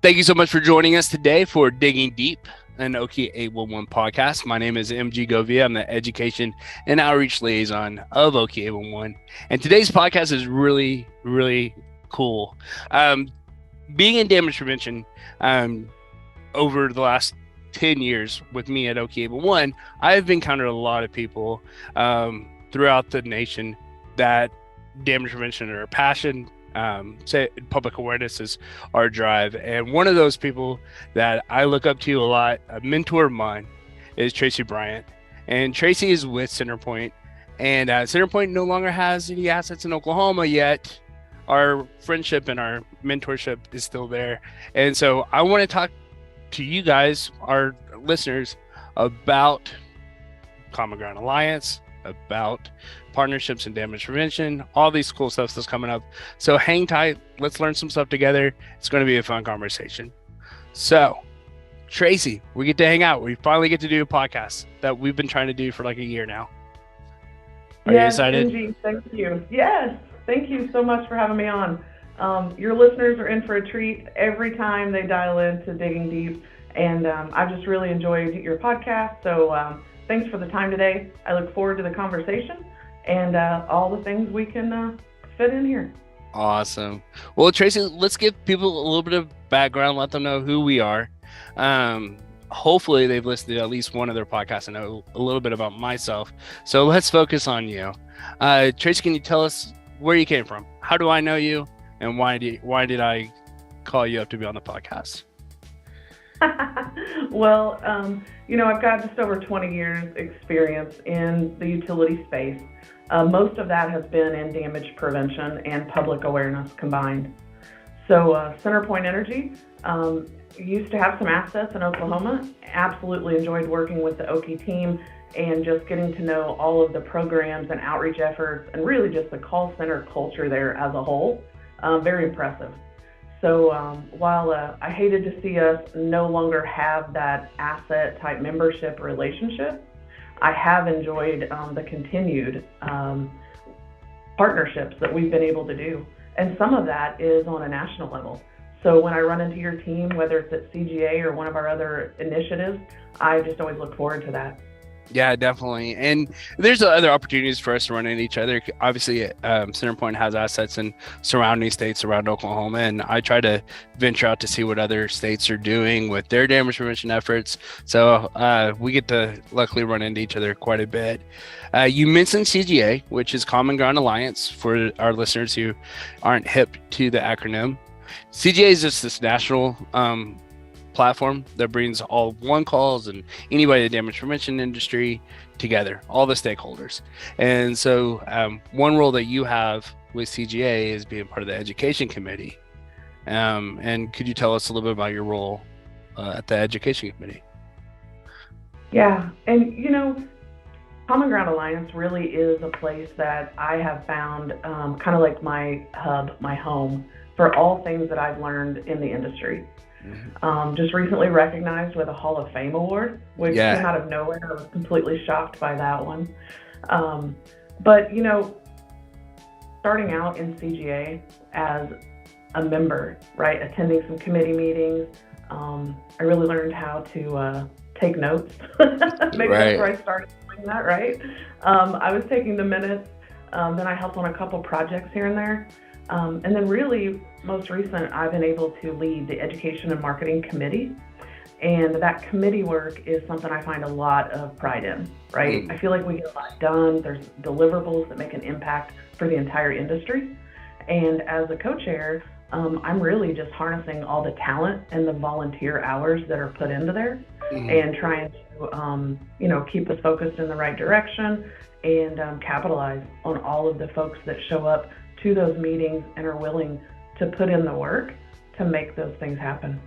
Thank you so much for joining us today for Digging Deep, an Okie 811 podcast. My name is MG Govia. I'm the Education and Outreach Liaison of Okie 811. And today's podcast is really, really cool. Being in damage prevention over the last 10 years with me at Okie 811, I've encountered a lot of people throughout the nation that damage prevention are a passion. Say public awareness is our drive, and one of those people that I look up to a lot, a mentor of mine, is Tracey Bryant. And Tracey is with CenterPoint, and CenterPoint no longer has any assets in Oklahoma yet. Our friendship and our mentorship is still there, and so I want to talk to you guys, our listeners, about Common Ground Alliance, about partnerships and damage prevention, all these cool stuff that's coming up. So hang tight. Let's learn some stuff together. It's going to be a fun conversation. So, Tracey, we get to hang out. We finally get to do a podcast that we've been trying to do for like a year now. Are you excited? Angie, thank you. Yes, thank you so much for having me on. Your listeners are in for a treat every time they dial into Digging Deep, and I've just really enjoyed your podcast. So thanks for the time today. I look forward to the conversation and all the things we can fit in here. Awesome. Well, Tracey, let's give people a little bit of background, let them know who we are. Hopefully they've listened to at least one of their podcasts and know a little bit about myself. So let's focus on you. Tracey, can you tell us where you came from? How do I know you? And why did I call you up to be on the podcast? Well, I've got just over 20 years experience in the utility space. Most of that has been in damage prevention and public awareness combined. So CenterPoint Energy used to have some assets in Oklahoma. Absolutely enjoyed working with the Okie team and just getting to know all of the programs and outreach efforts and really just the call center culture there as a whole. Very impressive. So while I hated to see us no longer have that asset type membership relationship, I have enjoyed the continued partnerships that we've been able to do. And some of that is on a national level. So when I run into your team, whether it's at CGA or one of our other initiatives, I just always look forward to that. Yeah, definitely. And there's other opportunities for us to run into each other. Obviously, CenterPoint has assets in surrounding states around Oklahoma, and I try to venture out to see what other states are doing with their damage prevention efforts. So we get to luckily run into each other quite a bit. You mentioned CGA, which is Common Ground Alliance for our listeners who aren't hip to the acronym. CGA is just this national platform that brings all one calls and anybody in the damage prevention industry together, all the stakeholders. And so one role that you have with CGA is being part of the education committee. And could you tell us a little bit about your role at the education committee? Yeah, and Common Ground Alliance really is a place that I have found kind of like my hub, my home for all things that I've learned in the industry. Just recently recognized with a Hall of Fame award, which came out of nowhere. I was completely shocked by that one. But starting out in CGA as a member, right, attending some committee meetings, I really learned how to take notes. Maybe that's where I started doing that, right? I was taking the minutes, then I helped on a couple projects here and there. And then really, most recent, I've been able to lead the Education and Marketing Committee. And that committee work is something I find a lot of pride in, right? I feel like we get a lot done. There's deliverables that make an impact for the entire industry. And as a co-chair, I'm really just harnessing all the talent and the volunteer hours that are put into there and trying to, keep us focused in the right direction and capitalize on all of the folks that show up to those meetings and are willing to put in the work to make those things happen.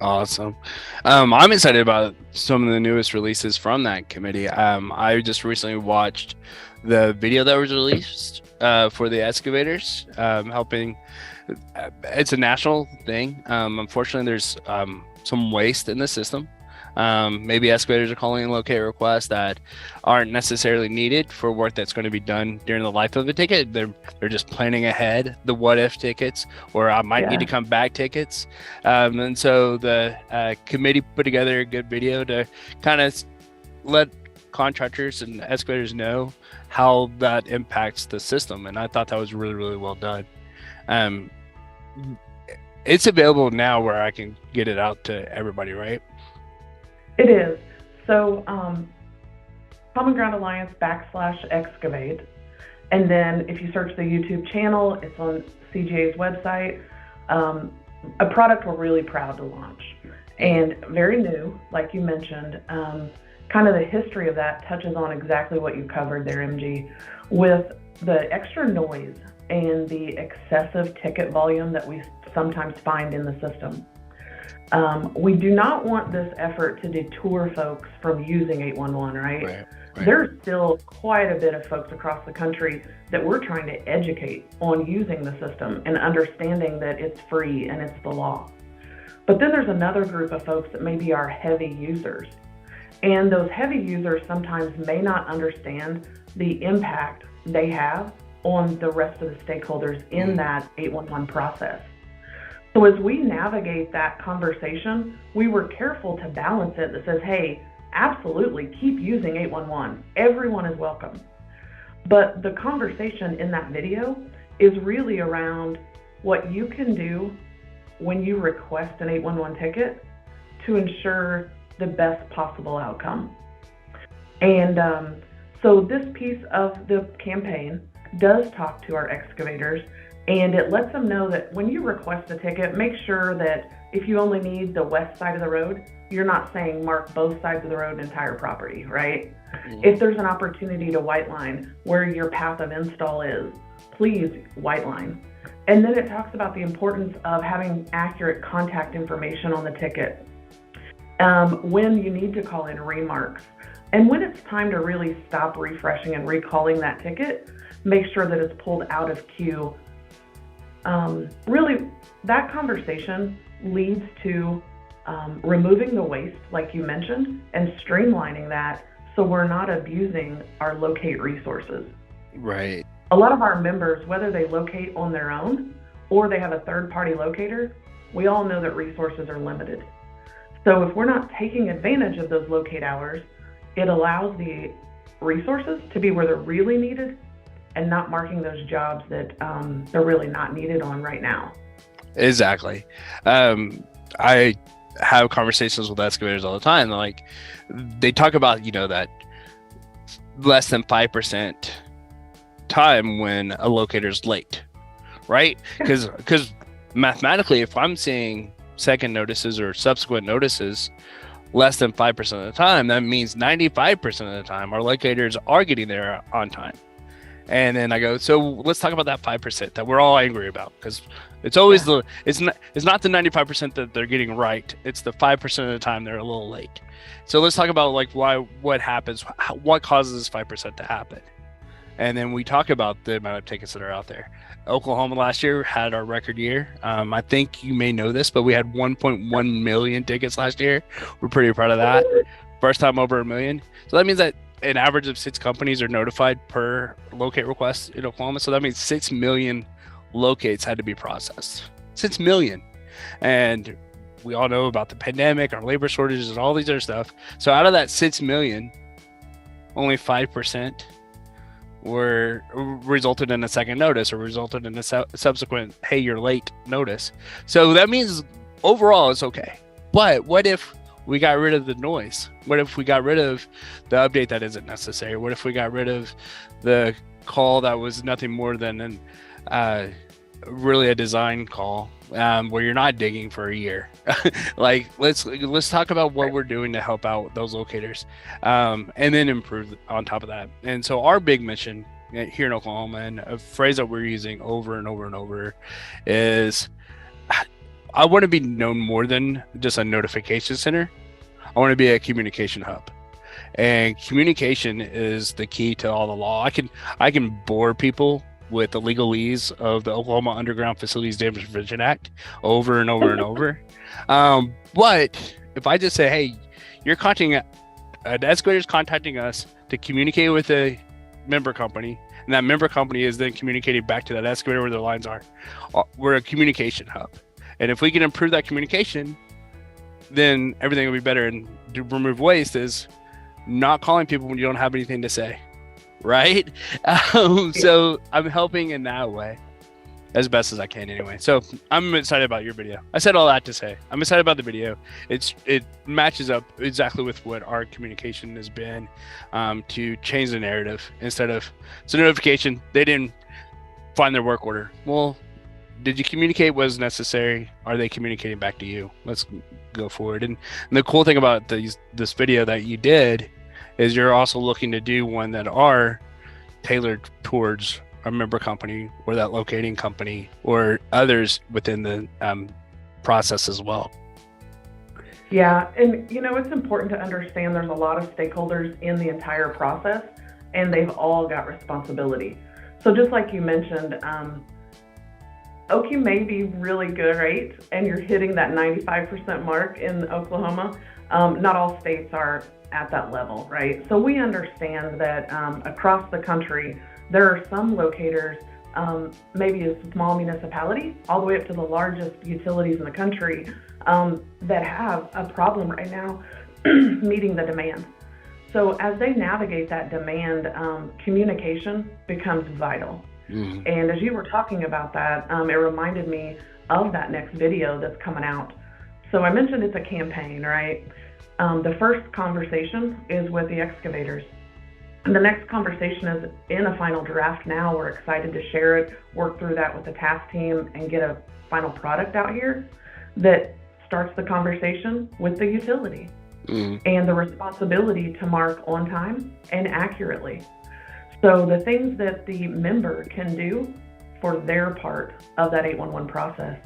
Awesome. I'm excited about some of the newest releases from that committee. I just recently watched the video that was released for the excavators, helping. It's a national thing. Unfortunately, there's some waste in the system. Maybe excavators are calling in locate requests that aren't necessarily needed for work that's going to be done during the life of a ticket. They're just planning ahead the what if tickets, or I might need to come back tickets. And so the committee put together a good video to kind of let contractors and excavators know how that impacts the system. And I thought that was really, really well done. It's available now where I can get it out to everybody, right? It is. So Common Ground Alliance /excavate. And then if you search the YouTube channel, it's on CGA's website. A product we're really proud to launch. And very new, like you mentioned. Kind of the history of that touches on exactly what you covered there, MG, with the extra noise and the excessive ticket volume that we sometimes find in the system. We do not want this effort to detour folks from using 811, right? There's still quite a bit of folks across the country that we're trying to educate on using the system and understanding that it's free and it's the law. But then there's another group of folks that may be our heavy users. And those heavy users sometimes may not understand the impact they have on the rest of the stakeholders in that 811 process. So as we navigate that conversation, we were careful to balance it that says, hey, absolutely, keep using 811. Everyone is welcome. But the conversation in that video is really around what you can do when you request an 811 ticket to ensure the best possible outcome. And so this piece of the campaign does talk to our excavators, and it lets them know that when you request a ticket, make sure that if you only need the west side of the road, you're not saying mark both sides of the road and entire property, right? If there's an opportunity to white line where your path of install is, please white line. And then it talks about the importance of having accurate contact information on the ticket. When you need to call in remarks, and when it's time to really stop refreshing and recalling that ticket, make sure that it's pulled out of queue. Really, that conversation leads to removing the waste, like you mentioned, and streamlining that so we're not abusing our locate resources. Right. A lot of our members, whether they locate on their own or they have a third-party locator, we all know that resources are limited. So if we're not taking advantage of those locate hours, it allows the resources to be where they're really needed and not marking those jobs that they're really not needed on right now. Exactly. I have conversations with excavators all the time. Like, they talk about, that less than 5% time when a locator's late, right? Because mathematically, if I'm seeing second notices or subsequent notices less than 5% of the time, that means 95% of the time our locators are getting there on time. And then I go, so let's talk about that 5% that we're all angry about, because it's always it's not the 95% that they're getting right. It's the 5% of the time they're a little late. So let's talk about what happens, what causes 5% to happen. And then we talk about the amount of tickets that are out there. Oklahoma last year had our record year. I think you may know this, but we had 1.1 million tickets last year. We're pretty proud of that. First time over a million. So that means that an average of 6 companies are notified per locate request in Oklahoma. So that means 6 million locates had to be processed. 6 million. And we all know about the pandemic, our labor shortages, and all these other stuff. So out of that 6 million, only 5% were resulted in a second notice or resulted in a subsequent, hey, you're late notice. So that means overall it's okay. But what if we got rid of the noise? What if we got rid of the update that isn't necessary? What if we got rid of the call that was nothing more than really a design call where you're not digging for a year? Like, let's talk about what we're doing to help out those locators, and then improve on top of that. And so our big mission here in Oklahoma, and a phrase that we're using over and over and over, is I want to be known more than just a notification center. I want to be a communication hub. And communication is the key to all the law. I can bore people with the legalese of the Oklahoma Underground Facilities Damage Prevention Act over and over and over. But if I just say, hey, you're contacting the excavator's contacting us to communicate with a member company, and that member company is then communicating back to that excavator where their lines are. We're a communication hub, and if we can improve that communication, then everything will be better. And to remove waste is not calling people when you don't have anything to say, right? So I'm helping in that way as best as I can anyway. So I'm excited about your video. I said all that to say I'm excited about the video. It matches up exactly with what our communication has been, to change the narrative. Instead of it's a notification, they didn't find their work order. Well, did you communicate what was necessary? Are they communicating back to you? Let's go forward. And the cool thing about this video that you did is you're also looking to do one that are tailored towards a member company or that locating company or others within the process as well. Yeah, and it's important to understand there's a lot of stakeholders in the entire process, and they've all got responsibility. So just like you mentioned, Okie may be really great, and you're hitting that 95% mark in Oklahoma. Not all states are at that level, right? So we understand that across the country, there are some locators, maybe a small municipality, all the way up to the largest utilities in the country, that have a problem right now meeting the demand. So as they navigate that demand, communication becomes vital. Mm-hmm. And as you were talking about that, it reminded me of that next video that's coming out. So I mentioned it's a campaign, right? The first conversation is with the excavators. And the next conversation is in a final draft now. We're excited to share it, work through that with the task team, and get a final product out here that starts the conversation with the utility and the responsibility to mark on time and accurately. So the things that the member can do for their part of that 811 process.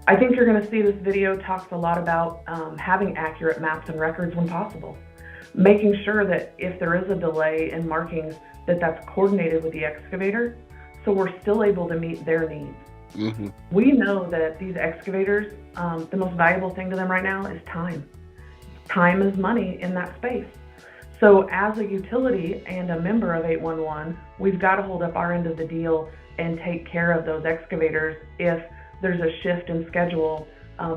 I think you're going to see this video talks a lot about having accurate maps and records when possible. Making sure that if there is a delay in markings, that's coordinated with the excavator, so we're still able to meet their needs. Mm-hmm. We know that these excavators, the most valuable thing to them right now is time. Time is money in that space. So as a utility and a member of 811, we've got to hold up our end of the deal and take care of those excavators. If there's a shift in schedule,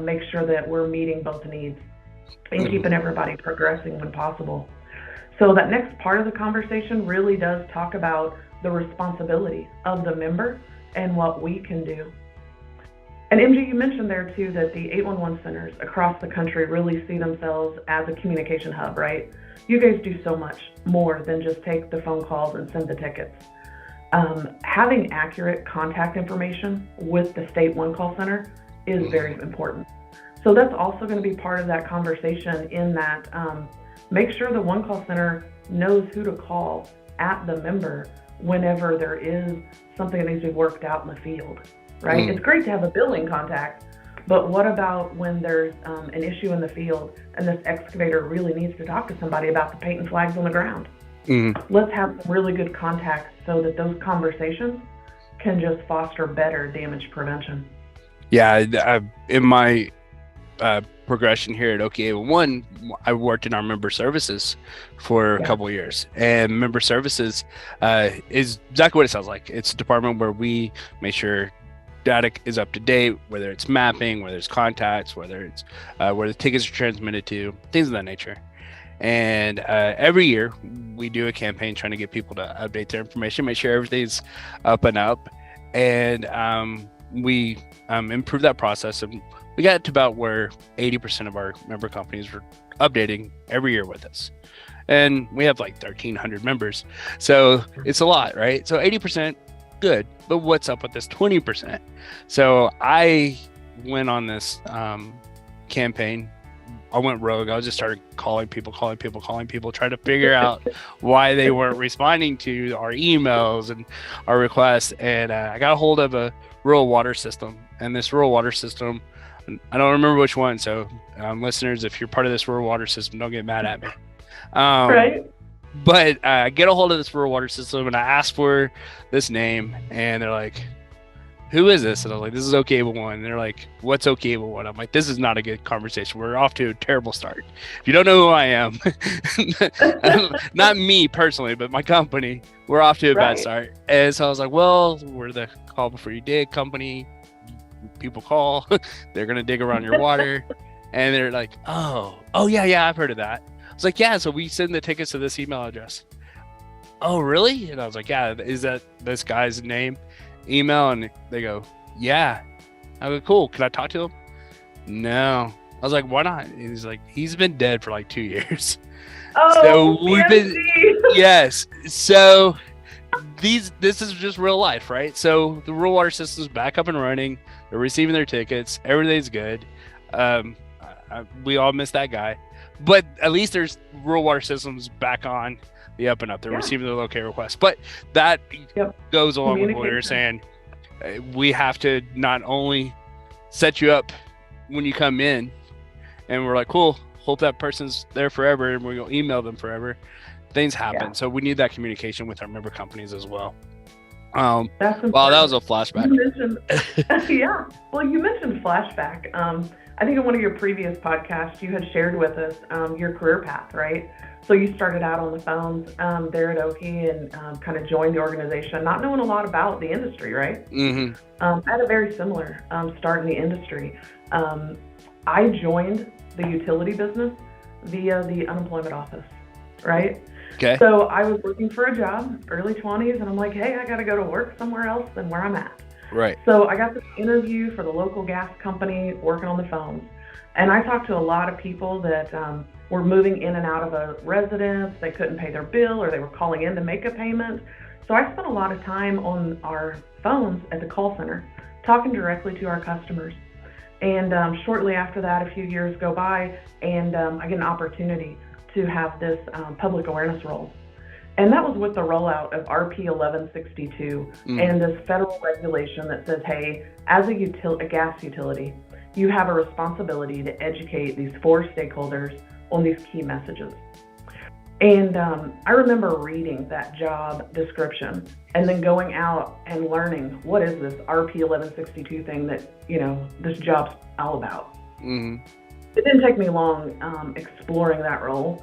make sure that we're meeting both needs and keeping everybody progressing when possible. So that next part of the conversation really does talk about the responsibility of the member and what we can do. And MG, you mentioned there too that the 811 centers across the country really see themselves as a communication hub, right? You guys do so much more than just take the phone calls and send the tickets. Having accurate contact information with the state one call center is very important. So that's also going to be part of that conversation, in that make sure the one call center knows who to call at the member whenever there is something that needs to be worked out in the field, right? It's great to have a billing contact, but what about when there's an issue in the field and this excavator really needs to talk to somebody about the paint and flags on the ground? Let's have some really good contacts so that those conversations can just foster better damage prevention. Yeah, in my progression here at OK811, I worked in our member services for a couple of years, and member services is exactly what it sounds like. It's a department where we make sure data is up to date, whether it's mapping, whether it's contacts, whether it's where the tickets are transmitted to, things of that nature. And every year we do a campaign trying to get people to update their information, make sure everything's up and up, and we improve that process. And we got to about where 80% of our member companies were updating every year with us. And we have like 1,300 members. So it's a lot, right? So 80%, good. But what's up with this 20%? So I went on this campaign. I went rogue. I just started calling people, trying to figure out why they weren't responding to our emails and our requests. And I got a hold of a rural water system. And this rural water system, I don't remember which one. So listeners, if you're part of this rural water system, don't get mad at me. Right. But I get a hold of this rural water system and I ask for this name, and they're like, who is this? And I was like, this is OK1. And they're like, what's OK1? I'm like, this is not a good conversation. We're off to a terrible start. If you don't know who I am, not me personally, but my company, we're off to a bad start. And so I was like, well, we're the call before you dig company. People call, they're going to dig around your water. And they're like, oh, yeah, I've heard of that. I was like, yeah, so we send the tickets to this email address. Oh, really? And I was like, yeah, is that this guy's name? Email? And they go, yeah. I go, cool. Can I talk to him? No. I was like, why not? And he's like, he's been dead for like 2 years. Oh, so we've been, yes. So this is just real life, right? So the rural water system's back up and running. They're receiving their tickets. Everything's good. We all miss that guy, but at least there's rural water systems back on the up and up. They're receiving the locate requests, but that goes along with what you're saying. We have to not only set you up when you come in, and we're like, cool, hope that person's there forever, and we're gonna email them forever. Things happen, so we need that communication with our member companies as well. Wow, that was a flashback. You mentioned, well, you mentioned flashback. I think in one of your previous podcasts, you had shared with us your career path, right? So you started out on the phones there at Oki and kind of joined the organization, not knowing a lot about the industry, right? Mm-hmm. I had a very similar start in the industry. I joined the utility business via the unemployment office, right? Okay. So I was looking for a job, early 20s, and I'm like, hey, I got to go to work somewhere else than where I'm at. Right. So I got this interview for the local gas company working on the phones. And I talked to a lot of people that were moving in and out of a residence. They couldn't pay their bill, or they were calling in to make a payment. So I spent a lot of time on our phones at the call center, talking directly to our customers. And shortly after that, a few years go by, and I get an opportunity to have this public awareness role. And that was with the rollout of RP 1162 and this federal regulation that says, hey, as a gas utility, you have a responsibility to educate these 4 stakeholders on these key messages. And I remember reading that job description and then going out and learning, what is this RP 1162 thing that, this job's all about. Mm-hmm. It didn't take me long exploring that role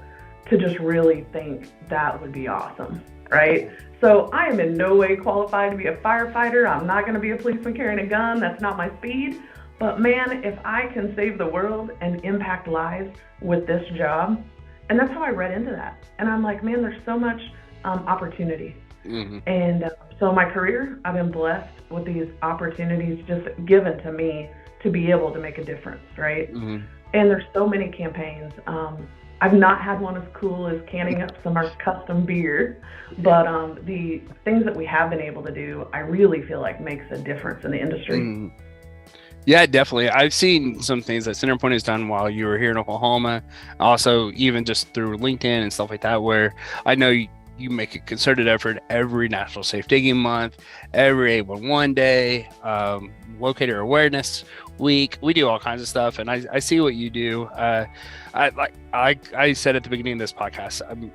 to just really think that would be awesome, right? So I am in no way qualified to be a firefighter. I'm not going to be a policeman carrying a gun. That's not my speed. But man, if I can save the world and impact lives with this job, and that's how I read into that. And I'm like, man, there's so much opportunity. Mm-hmm. And so my career, I've been blessed with these opportunities just given to me to be able to make a difference, right? Mm-hmm. And there's so many campaigns. I've not had one as cool as canning up some of our custom beer, but the things that we have been able to do, I really feel like makes a difference in the industry. Mm. Yeah, definitely. I've seen some things that CenterPoint has done while you were here in Oklahoma. Also, even just through LinkedIn and stuff like that, where I know you make a concerted effort every National Safe Digging Month, every 811 day, locator awareness week. We do all kinds of stuff, and I see what you do. I said at the beginning of this podcast, and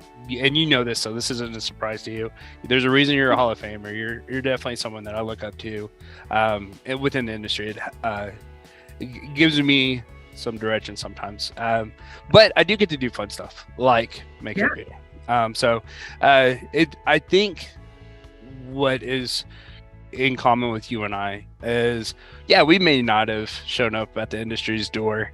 you know this, so this isn't a surprise to you. There's a reason you're a Hall of Famer. You're definitely someone that I look up to within the industry. It gives me some direction sometimes, but I do get to do fun stuff like make a video. I think what is in common with you and I is, we may not have shown up at the industry's door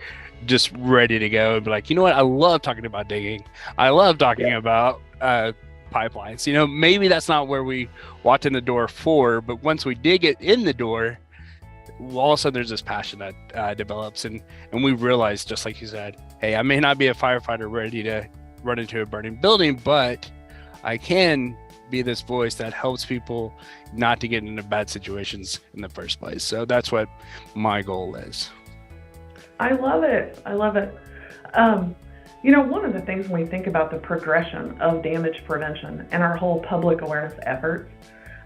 just ready to go and be like, you know what, I love talking about digging. I love talking about pipelines. Maybe that's not where we walked in the door for, but once we dig it in the door, all of a sudden there's this passion that develops, and we realize, just like you said, hey, I may not be a firefighter ready to run into a burning building, but I can be this voice that helps people not to get into bad situations in the first place. So that's what my goal is. I love it. One of the things when we think about the progression of damage prevention and our whole public awareness efforts,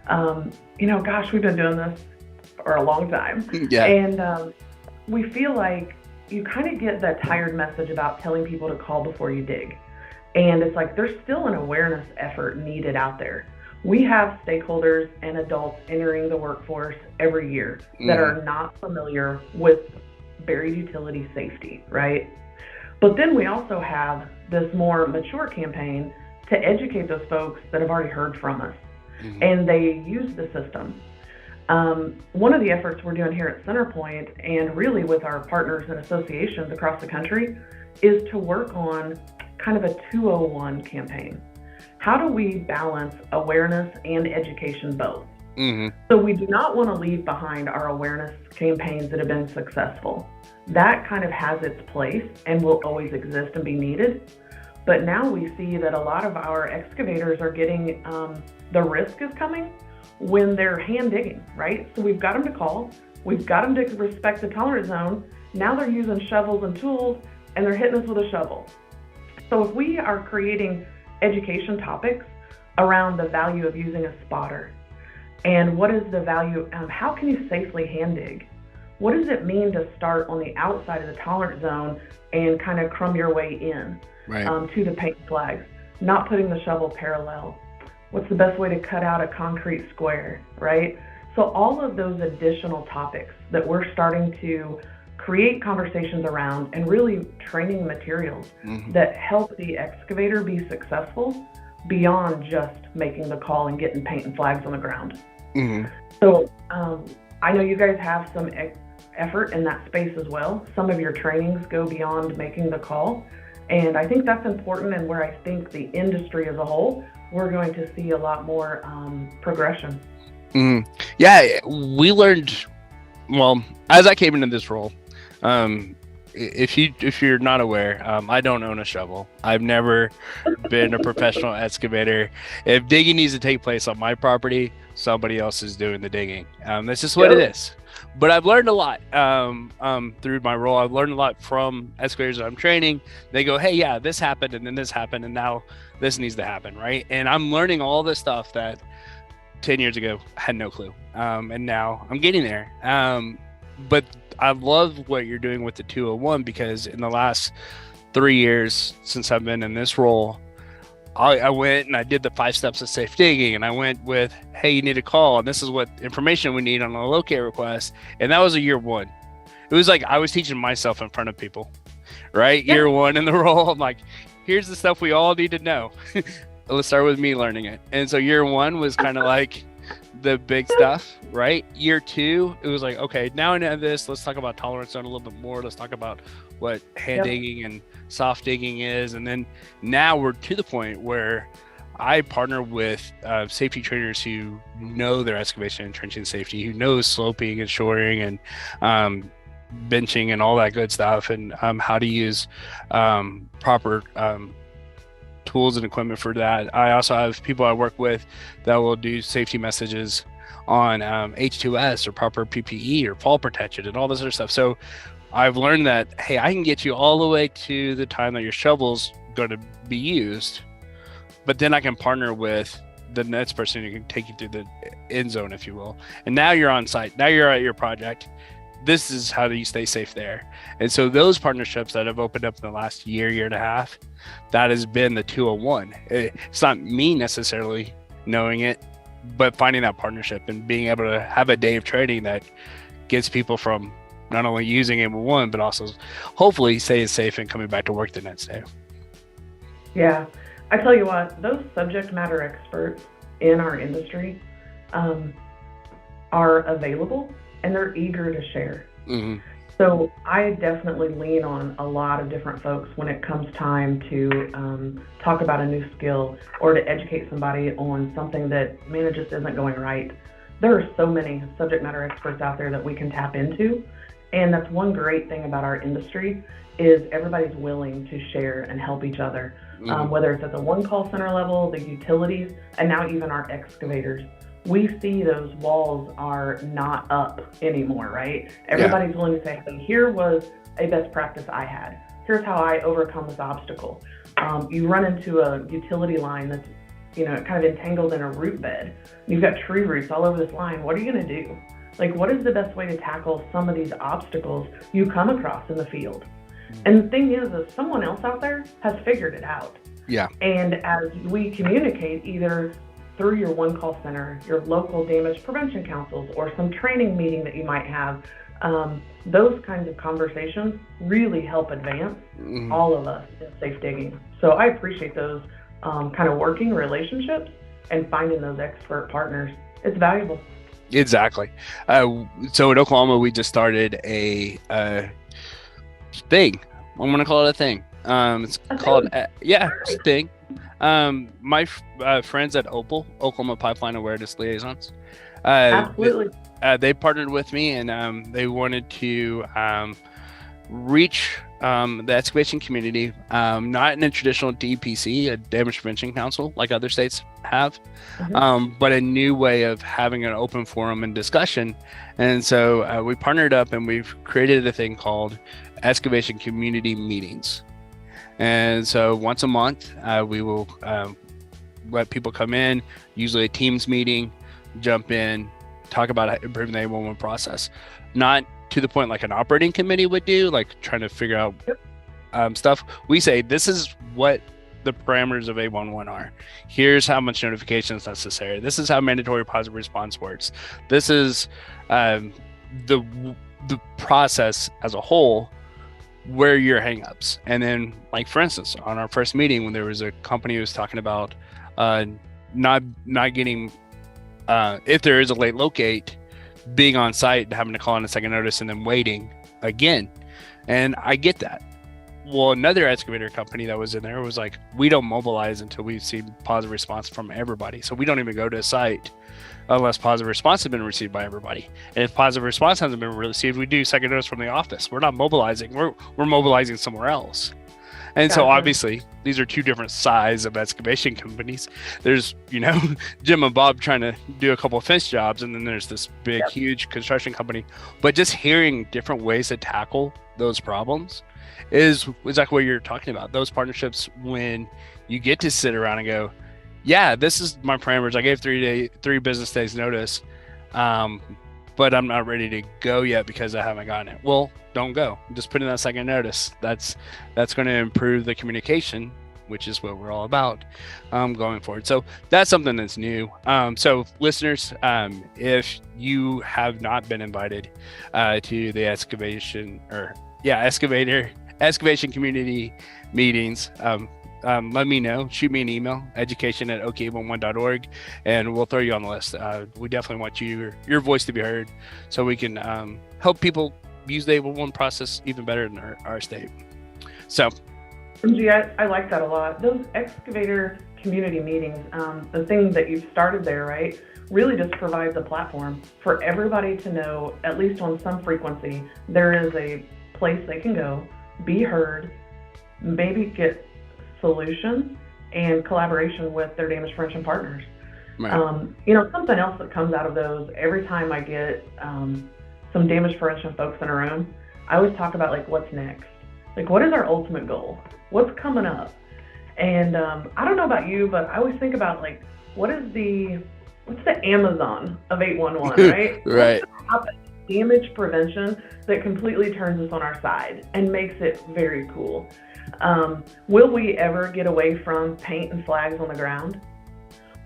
we've been doing this for a long time. Yeah. And we feel like you kind of get that tired message about telling people to call before you dig. And it's like there's still an awareness effort needed out there. We have stakeholders and adults entering the workforce every year that are not familiar with buried utility safety, right? But then we also have this more mature campaign to educate those folks that have already heard from us, and they use the system. One of the efforts we're doing here at CenterPoint, and really with our partners and associations across the country, is to work on kind of a 201 campaign. How do we balance awareness and education both? So we do not want to leave behind our awareness campaigns that have been successful. That kind of has its place and will always exist and be needed. But now we see that a lot of our excavators are getting, the risk is coming when they're hand digging, right? So we've got them to call, we've got them to respect the tolerance zone. Now they're using shovels and tools and they're hitting us with a shovel. So if we are creating education topics around the value of using a spotter, and what is the value, how can you safely hand dig? What does it mean to start on the outside of the tolerance zone and kind of crumb your way in to the paint flags, not putting the shovel parallel? What's the best way to cut out a concrete square, right? So all of those additional topics that we're starting to create conversations around and really training materials that help the excavator be successful beyond just making the call and getting paint and flags on the ground. So I know you guys have some effort in that space as well. Some of your trainings go beyond making the call, and I think that's important, and where I think the industry as a whole, we're going to see a lot more progression. Yeah, we learned, well, as I came into this role, if you're not aware, I don't own a shovel. I've never been a professional excavator. If digging needs to take place on my property, somebody else is doing the digging. That's just what it is. But I've learned a lot through my role. I've learned a lot from excavators that I'm training. They go, hey, yeah, this happened, and then this happened, and now this needs to happen, right? And I'm learning all this stuff that 10 years ago I had no clue. And now I'm getting there. But I love what you're doing with the 201, because in the last 3 years since I've been in this role, I went and I did the 5 steps of safe digging, and I went with, hey, you need a call, and this is what information we need on a locate request. And that was a year one. It was like I was teaching myself in front of people, right? Yeah. Year one in the role, I'm like, here's the stuff we all need to know. Let's start with me learning it. And so year one was kind of like the big stuff, right? Year two, it was like, okay, now I know this. Let's talk about tolerance zone a little bit more. Let's talk about what hand digging and soft digging is. And then now we're to the point where I partner with safety trainers who know their excavation and trenching safety, who knows sloping and shoring and benching and all that good stuff, and how to use proper tools and equipment for that. I also have people I work with that will do safety messages on H2S or proper PPE or fall protection and all this other stuff. So I've learned that, hey, I can get you all the way to the time that your shovel's going to be used, but then I can partner with the next person who can take you through the end zone, if you will. And now you're on site. Now you're at your project. This is how do you stay safe there. And so those partnerships that have opened up in the last year and a half, that has been the 201. It's not me necessarily knowing it, but finding that partnership and being able to have a day of training that gets people from not only using A1, but also hopefully staying safe and coming back to work the next day. Yeah, I tell you what, those subject matter experts in our industry are available and they're eager to share. So I definitely lean on a lot of different folks when it comes time to talk about a new skill or to educate somebody on something that, man, it just isn't going right. There are so many subject matter experts out there that we can tap into. And that's one great thing about our industry is everybody's willing to share and help each other, whether it's at the one call center level, the utilities, and now even our excavators. We see those walls are not up anymore, right? Everybody's willing to say, hey, here was a best practice I had. Here's how I overcome this obstacle. You run into a utility line that's, kind of entangled in a root bed. You've got tree roots all over this line. What are you going to do? Like, what is the best way to tackle some of these obstacles you come across in the field? And the thing is someone else out there has figured it out. Yeah. And as we communicate, either through your one call center, your local damage prevention councils, or some training meeting that you might have. Those kinds of conversations really help advance all of us in safe digging. So I appreciate those kind of working relationships and finding those expert partners. It's valuable. Exactly. So in Oklahoma, we just started a thing. I'm going to call it a thing. It's called, it's a thing. My friends at OPAL, Oklahoma Pipeline Awareness Liaisons, Absolutely. They partnered with me, and they wanted to reach the excavation community, not in a traditional DPC, a damage prevention council, like other states have, but a new way of having an open forum and discussion. And so we partnered up, and we've created a thing called excavation community meetings. And so once a month, we will let people come in, usually a Teams meeting, jump in, talk about improving the 811 process. Not to the point like an operating committee would do, like trying to figure out stuff. We say, this is what the parameters of 811 are. Here's how much notification is necessary. This is how mandatory positive response works. This is the process as a whole, where your hangups. And then, like, for instance, on our first meeting, when there was a company who was talking about not getting, if there is a late locate, being on site and having to call in a second notice and then waiting again. And I get that. Well, another excavator company that was in there was like, we don't mobilize until we see positive response from everybody. So we don't even go to a site unless positive response has been received by everybody. And if positive response hasn't been received, we do second notice from the office. We're not mobilizing. We're mobilizing somewhere else. And so obviously these are two different sides of excavation companies. There's, Jim and Bob trying to do a couple of fence jobs, and then there's this big, huge construction company. But just hearing different ways to tackle those problems is exactly what you're talking about. Those partnerships, when you get to sit around and go, yeah, this is my parameters. I gave 3 business days notice, but I'm not ready to go yet because I haven't gotten it. Well, don't go. Just put in that second notice. That's going to improve the communication, which is what we're all about going forward. So that's something that's new. So listeners, if you have not been invited to the excavation community meetings, let me know. Shoot me an email, education@ok11.org, and we'll throw you on the list. We definitely want your voice to be heard, so we can help people use the 811 process even better in our state. So, I like that a lot. Those excavator community meetings, the thing that you've started there, right, really just provides a platform for everybody to know, at least on some frequency, there is a place they can go, be heard, maybe get solutions and collaboration with their damage prevention partners. Right. Something else that comes out of those, every time I get some damage prevention folks in a room, I always talk about, like, what's next? Like, what is our ultimate goal? What's coming up? And I don't know about you, but I always think about, like, what's the Amazon of 811, right? Right. Damage prevention that completely turns us on our side and makes it very cool. Will we ever get away from paint and flags on the ground?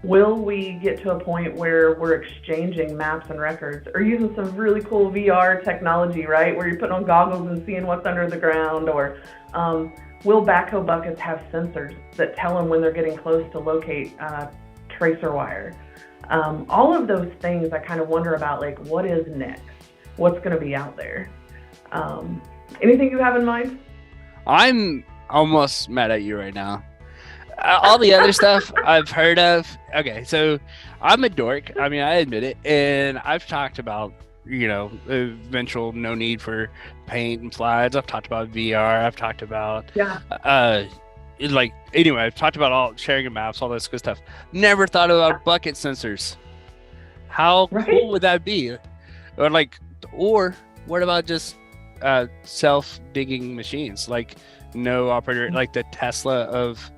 Will we get to a point where we're exchanging maps and records, or using some really cool VR technology, right, where you're putting on goggles and seeing what's under the ground? Or will backhoe buckets have sensors that tell them when they're getting close to locate tracer wire? All of those things I kind of wonder about, like, what is next? What's going to be out there? Anything you have in mind? I'm almost mad at you right now. All the other stuff I've heard of. Okay, so I'm a dork. I mean, I admit it. And I've talked about, eventual no need for paint and slides. I've talked about VR. I've talked about, I've talked about all sharing of maps, all this good stuff. Never thought about bucket sensors. How cool would that be? Or what about just self-digging machines, like no operator, like the Tesla of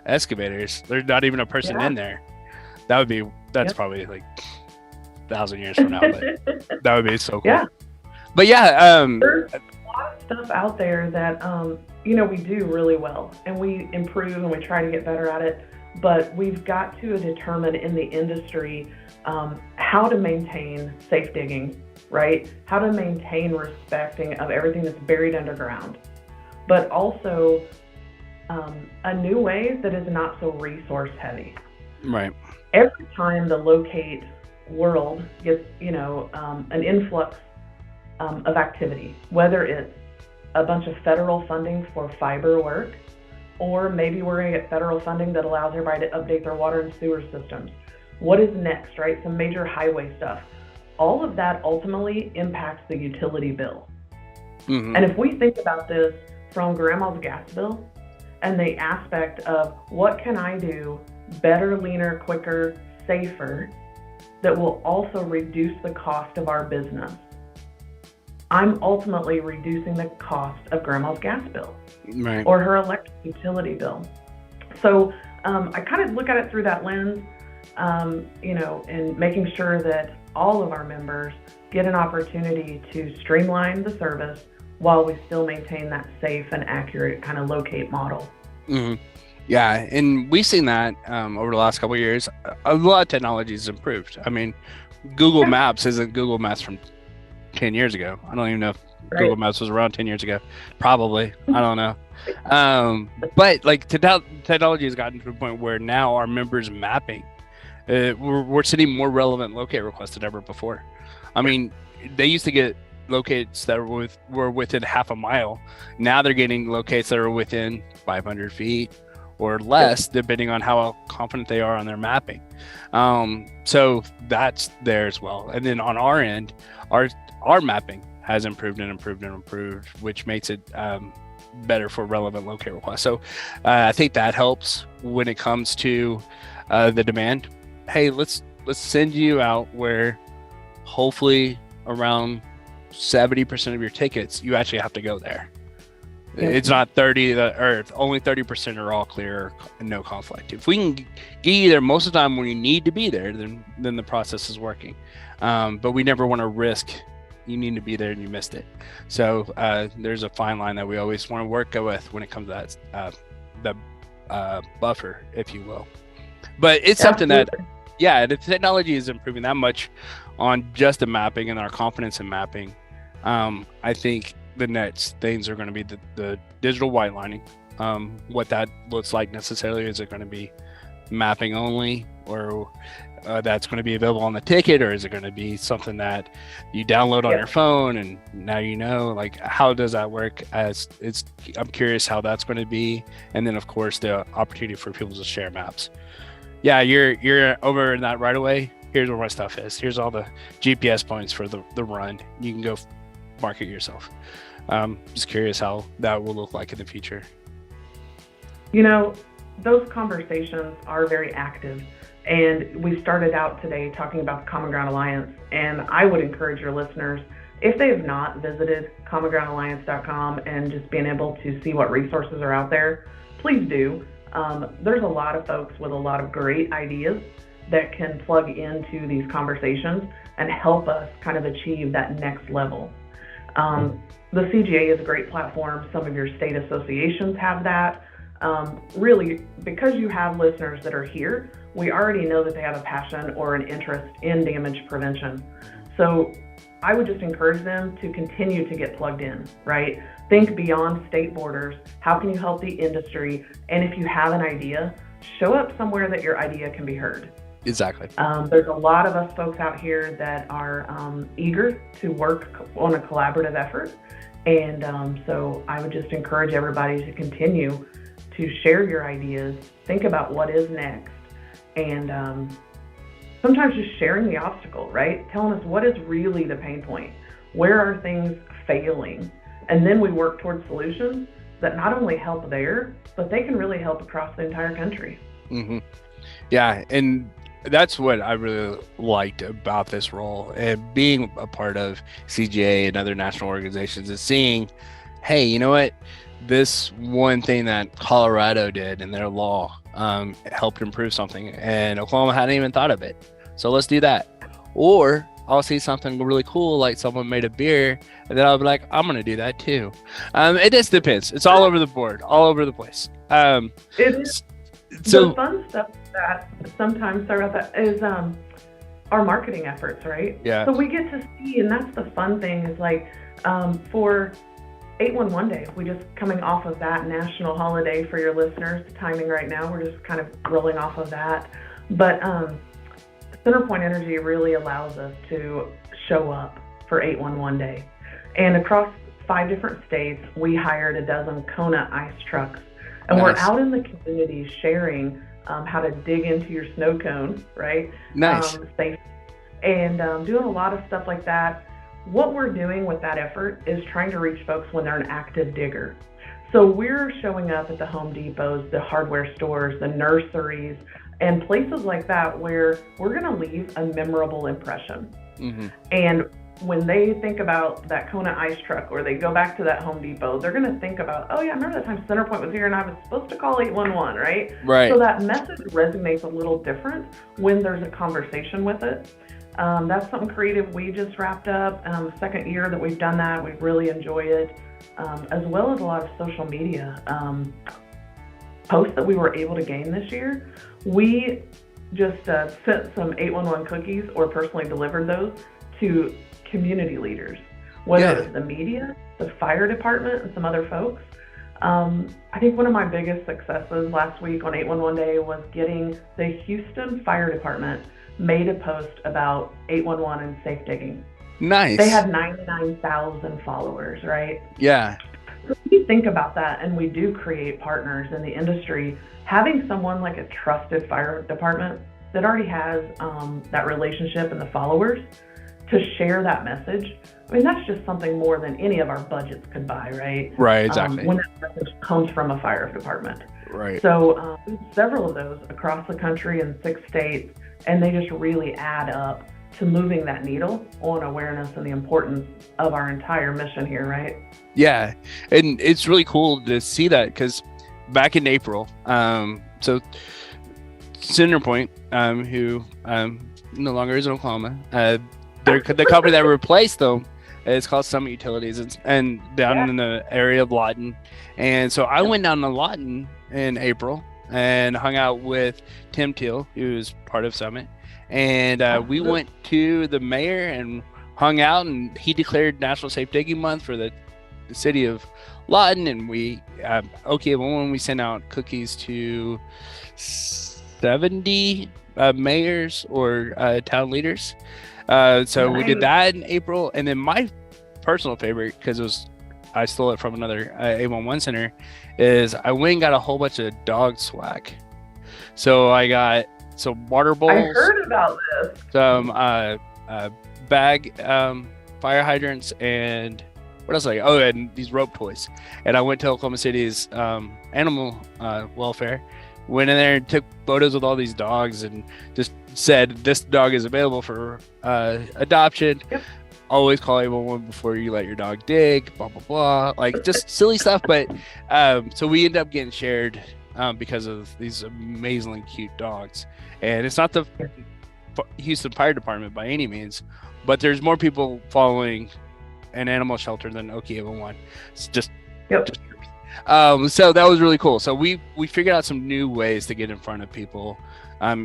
excavators? There's not even a person in there. That's probably like 1,000 years from now, but that would be so cool. Yeah. But there's a lot of stuff out there that we do really well, and we improve and we try to get better at it. but we've got to determine in the industry how to maintain safe digging, right? How to maintain respecting of everything that's buried underground, but also a new way that is not so resource heavy. Right. Every time the locate world gets, an influx of activity, whether it's a bunch of federal funding for fiber work, or maybe we're going to get federal funding that allows everybody to update their water and sewer systems. What is next, right? Some major highway stuff. All of that ultimately impacts the utility bill. Mm-hmm. And if we think about this from grandma's gas bill and the aspect of what can I do better, leaner, quicker, safer, that will also reduce the cost of our business, I'm ultimately reducing the cost of grandma's gas bill, right, or her electric utility bill. So I kind of look at it through that lens, and making sure that all of our members get an opportunity to streamline the service while we still maintain that safe and accurate kind of locate model. Mm-hmm. Yeah, and we've seen that over the last couple of years. A lot of technology has improved. I mean, Google Maps isn't Google Maps from 10 years ago. I don't even know if Google Maps was around 10 years ago. Probably. I don't know. But like technology has gotten to the point where now our members mapping, we're sending more relevant locate requests than ever before. I mean, they used to get locates that were within half a mile. Now they're getting locates that are within 500 feet or less, depending on how confident they are on their mapping. So that's there as well. And then on our end, our mapping has improved, which makes it better for relevant locate requests. So I think that helps when it comes to the demand. Hey, let's send you out where hopefully around 70% of your tickets, you actually have to go there. Yeah. It's not 30, or only 30% are all clear and no conflict. If we can get you there most of the time when you need to be there, then the process is working. But we never want to risk you need to be there and you missed it. So there's a fine line that we always want to work with when it comes to that, the buffer, if you will. But it's something that, the technology is improving that much on just the mapping and our confidence in mapping. I think the next things are going to be the digital white lining. What that looks like necessarily, is it going to be mapping only, or that's going to be available on the ticket, or is it going to be something that you download on your phone and now like how does that work? I'm curious how that's going to be. And then of course the opportunity for people to share maps. Yeah, you're over in that right away. Here's where my stuff is. Here's all the GPS points for the run. You can go mark it yourself. Just curious how that will look like in the future. Those conversations are very active. And we started out today talking about the Common Ground Alliance. And I would encourage your listeners, if they have not visited commongroundalliance.com and just being able to see what resources are out there, please do. There's a lot of folks with a lot of great ideas that can plug into these conversations and help us kind of achieve that next level. The CGA is a great platform. Some of your state associations have that. Really, because you have listeners that are here, we already know that they have a passion or an interest in damage prevention. So I would just encourage them to continue to get plugged in, right? Think beyond state borders. How can you help the industry? And if you have an idea, show up somewhere that your idea can be heard. Exactly. There's a lot of us folks out here that are eager to work on a collaborative effort. And so I would just encourage everybody to continue to share your ideas, think about what is next, and sometimes just sharing the obstacle, right? Telling us what is really the pain point, where are things failing, and then we work towards solutions that not only help there, but they can really help across the entire country. Mm-hmm. Yeah, and that's what I really liked about this role, and being a part of CGA and other national organizations, is seeing, hey, you know what? This one thing that Colorado did in their law helped improve something, and Oklahoma hadn't even thought of it. So let's do that. Or I'll see something really cool, like someone made a beer, and then I'll be like, I'm going to do that too. It just depends. It's all over the board, all over the place. It is. The So fun stuff that sometimes, sorry about that, is our marketing efforts, right? yeah, So we get to see, and that's the fun thing is like for 811 Day, we just coming off of that national holiday for your listeners, the timing right now, we're just kind of rolling off of that. But CenterPoint Energy really allows us to show up for 811 Day. And across 5 different states, we hired a dozen Kona ice trucks. And we're nice, out in the community sharing how to dig into your snow cone, right? nice. Safe, and doing a lot of stuff like that. What we're doing with that effort is trying to reach folks when they're an active digger. So we're showing up at the Home Depots, the hardware stores, the nurseries, and places like that where we're going to leave a memorable impression. Mm-hmm. And when they think about that Kona ice truck or they go back to that Home Depot, they're going to think about, oh yeah, I remember that time CenterPoint was here and I was supposed to call 811, right? Right. So that message resonates a little different when there's a conversation with it. That's something creative we just wrapped up. Second year that we've done that. We really enjoy it, as well as a lot of social media posts that we were able to gain this year. We just sent some 811 cookies or personally delivered those to community leaders, whether it was the media, the fire department, and some other folks. I think one of my biggest successes last week on 811 Day was getting the Houston Fire Department made a post about 811 and safe digging. Nice. They had 99,000 followers, right? Yeah. So when you think about that, and we do create partners in the industry, having someone like a trusted fire department that already has that relationship and the followers to share that message, I mean, that's just something more than any of our budgets could buy, right? Right, exactly. When that message comes from a fire department. Right. So several of those across the country in 6 states, and they just really add up to moving that needle on awareness and the importance of our entire mission here, right? Yeah, and it's really cool to see that because back in April, so CenterPoint, who no longer is in Oklahoma, the company that replaced them is called Summit Utilities, and down in the area of Lawton. And so I went down to Lawton in April and hung out with Tim Teal, who's part of Summit. And we went to the mayor and hung out, and he declared National Safe Digging Month for the city of Lawton. And we, when we sent out cookies to 70 mayors or town leaders. So we did that in April. And then my personal favorite, because I stole it from another 811 center, is I went and got a whole bunch of dog swag. So I got some water bowls. I heard about this. Some bag fire hydrants, and what else? And these rope toys. And I went to Oklahoma City's animal welfare. Went in there and took photos with all these dogs and just said, this dog is available for adoption. Yep. Always call 811 before you let your dog dig, blah, blah, blah. Like just silly stuff. But so we end up getting shared because of these amazingly cute dogs. And it's not the Houston Fire Department by any means, but there's more people following an animal shelter than OK 811. It's just, so that was really cool. So we figured out some new ways to get in front of people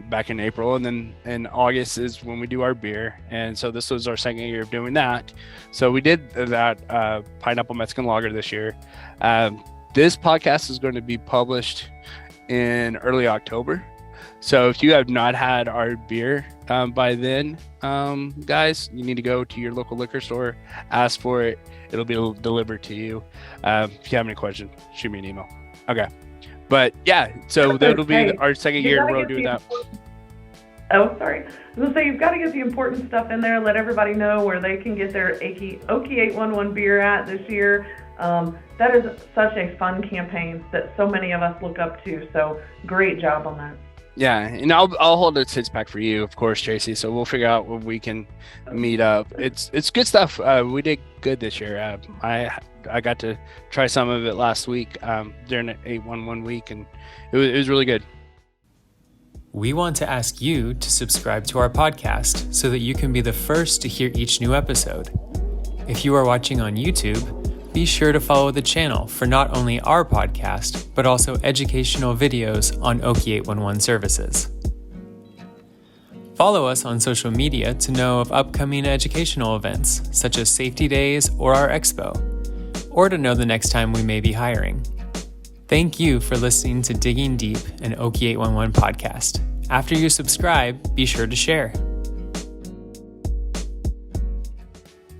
back in April, and then in August is when we do our beer. And so this was our second year of doing that. So we did that pineapple Mexican lager this year. This podcast is going to be published in early October. So if you have not had our beer by then, guys, you need to go to your local liquor store, ask for it. It'll be delivered to you. If you have any questions, shoot me an email. Okay. But yeah, so that'll be our second year in a row doing that. Oh, sorry. I was going to say, you've got to get the important stuff in there. Let everybody know where they can get their Okie 811 beer at this year. That is such a fun campaign that so many of us look up to. So great job on that. Yeah, and I'll hold a six pack for you, of course, Tracey. So we'll figure out when we can meet up. It's good stuff. We did good this year. I got to try some of it last week during the 811 week, and it was really good. We want to ask you to subscribe to our podcast so that you can be the first to hear each new episode. If you are watching on YouTube, be sure to follow the channel for not only our podcast, but also educational videos on Oki 811 services. Follow us on social media to know of upcoming educational events, such as Safety Days or our Expo, or to know the next time we may be hiring. Thank you for listening to Digging Deep, an Oki 811 podcast. After you subscribe, be sure to share.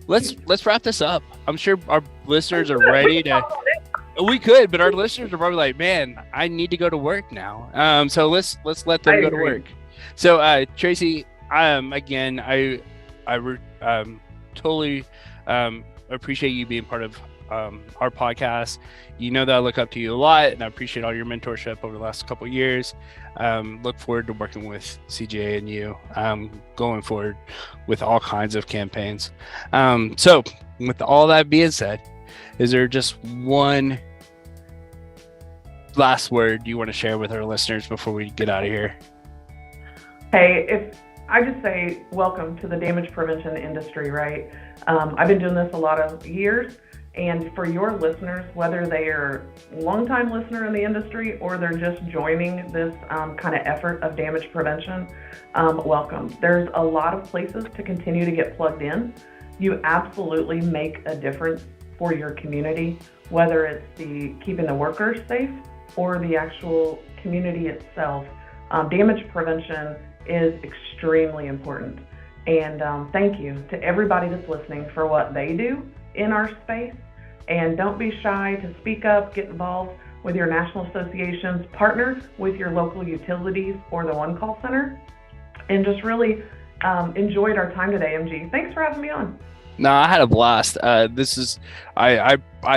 Let's wrap this up. I'm sure our listeners are ready to. We could, but our listeners are probably like, "Man, I need to go to work now." So let's let them go to work. So, Tracey, again, I totally appreciate you being part of our podcast. You know that I look up to you a lot, and I appreciate all your mentorship over the last couple of years. Look forward to working with CGA and you going forward with all kinds of campaigns. So, with all that being said, is there just one last word you want to share with our listeners before we get out of here? Hey, if I just say welcome to the damage prevention industry, right? I've been doing this a lot of years, and for your listeners, whether they are a longtime listener in the industry or they're just joining this kind of effort of damage prevention, welcome. There's a lot of places to continue to get plugged in. You absolutely make a difference for your community, whether it's keeping the workers safe or the actual community itself. Damage prevention is extremely important. And thank you to everybody that's listening for what they do in our space. And don't be shy to speak up, get involved with your national associations, partner with your local utilities or the One Call Center, and just really enjoyed our time today, MG. Thanks for having me on. No, I had a blast. I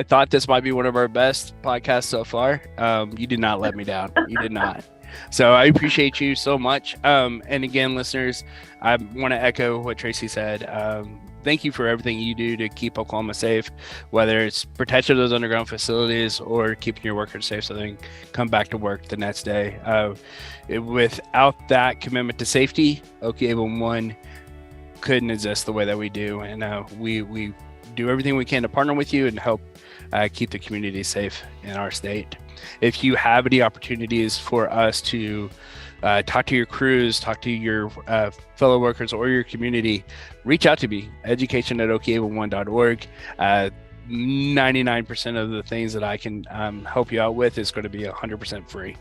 thought this might be one of our best podcasts so far. You did not let me down. You did not. So I appreciate you so much. And again, listeners, I want to echo what Tracey said. Thank you for everything you do to keep Oklahoma safe, whether it's protection of those underground facilities or keeping your workers safe so they can come back to work the next day. Without that commitment to safety, Oki 811 couldn't exist the way that we do. And we do everything we can to partner with you and help keep the community safe in our state. If you have any opportunities for us to talk to your crews, talk to your fellow workers or your community, reach out to me, education@oki811.org. 99% of the things that I can help you out with is going to be 100% free.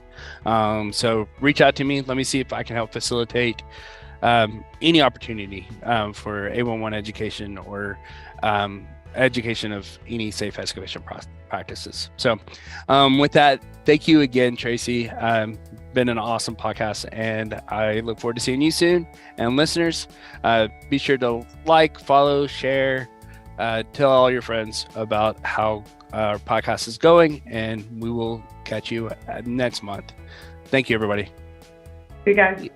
So reach out to me. Let me see if I can help facilitate any opportunity for 811 education or education of any safe excavation practices. So with that, thank you again, Tracey. Been an awesome podcast, and I look forward to seeing you soon. And listeners, be sure to like, follow, share, tell all your friends about how our podcast is going, and we will catch you next month. Thank you, everybody. See you guys.